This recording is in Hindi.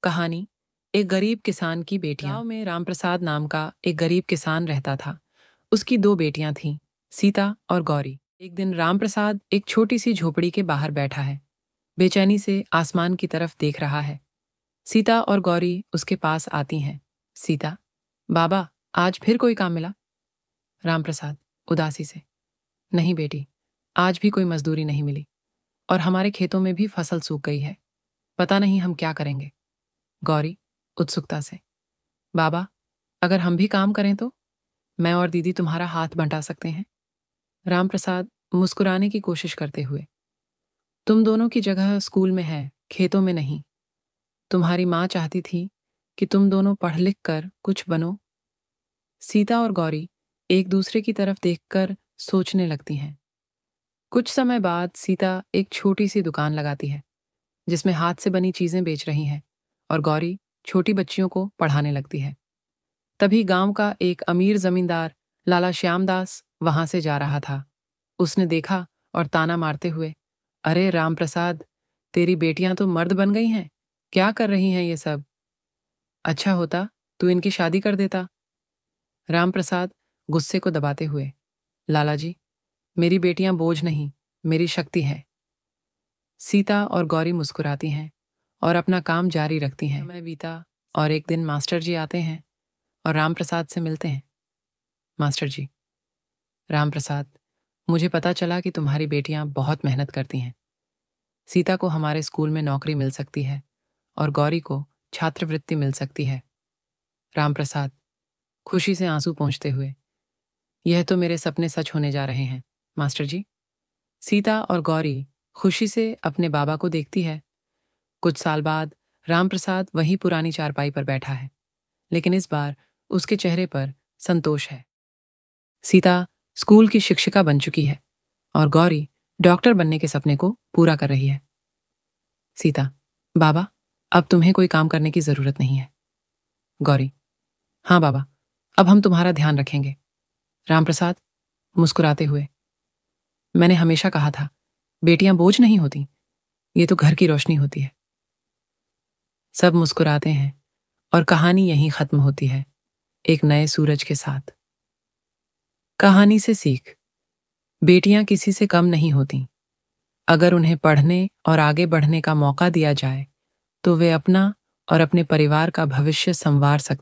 कहानी एक गरीब किसान की बेटियां। गांव में रामप्रसाद नाम का एक गरीब किसान रहता था। उसकी दो बेटियां थीं, सीता और गौरी। एक दिन रामप्रसाद एक छोटी सी झोपड़ी के बाहर बैठा है, बेचैनी से आसमान की तरफ देख रहा है। सीता और गौरी उसके पास आती हैं। सीता, बाबा, आज फिर कोई काम मिला? रामप्रसाद उदासी से, नहीं बेटी, आज भी कोई मजदूरी नहीं मिली और हमारे खेतों में भी फसल सूख गई है। पता नहीं हम क्या करेंगे। गौरी उत्सुकता से, बाबा, अगर हम भी काम करें तो मैं और दीदी तुम्हारा हाथ बंटा सकते हैं। रामप्रसाद मुस्कुराने की कोशिश करते हुए, तुम दोनों की जगह स्कूल में है, खेतों में नहीं। तुम्हारी माँ चाहती थी कि तुम दोनों पढ़ लिख कर कुछ बनो। सीता और गौरी एक दूसरे की तरफ देखकर सोचने लगती हैं। कुछ समय बाद सीता एक छोटी सी दुकान लगाती है, जिसमें हाथ से बनी चीजें बेच रही हैं, और गौरी छोटी बच्चियों को पढ़ाने लगती है। तभी गांव का एक अमीर जमींदार लाला श्यामदास वहां से जा रहा था। उसने देखा और ताना मारते हुए, अरे रामप्रसाद, तेरी बेटियां तो मर्द बन गई हैं, क्या कर रही हैं ये सब? अच्छा होता तू इनकी शादी कर देता। रामप्रसाद गुस्से को दबाते हुए, लाला जी, मेरी बेटियां बोझ नहीं, मेरी शक्ति है। सीता और गौरी मुस्कुराती हैं और अपना काम जारी रखती हैं। समय बीता और एक दिन मास्टर जी आते हैं और रामप्रसाद से मिलते हैं। मास्टर जी, रामप्रसाद, मुझे पता चला कि तुम्हारी बेटियां बहुत मेहनत करती हैं। सीता को हमारे स्कूल में नौकरी मिल सकती है और गौरी को छात्रवृत्ति मिल सकती है। रामप्रसाद खुशी से आंसू पोंछते हुए, यह तो मेरे सपने सच होने जा रहे हैं मास्टर जी। सीता और गौरी खुशी से अपने बाबा को देखती है। कुछ साल बाद रामप्रसाद वही पुरानी चारपाई पर बैठा है, लेकिन इस बार उसके चेहरे पर संतोष है। सीता स्कूल की शिक्षिका बन चुकी है और गौरी डॉक्टर बनने के सपने को पूरा कर रही है। सीता, बाबा, अब तुम्हें कोई काम करने की जरूरत नहीं है। गौरी, हाँ बाबा, अब हम तुम्हारा ध्यान रखेंगे। रामप्रसाद मुस्कुराते हुए, मैंने हमेशा कहा था, बेटियां बोझ नहीं होती, ये तो घर की रोशनी होती है। सब मुस्कुराते हैं और कहानी यहीं खत्म होती है, एक नए सूरज के साथ। कहानी से सीख, बेटियां किसी से कम नहीं होती। अगर उन्हें पढ़ने और आगे बढ़ने का मौका दिया जाए तो वे अपना और अपने परिवार का भविष्य संवार सकती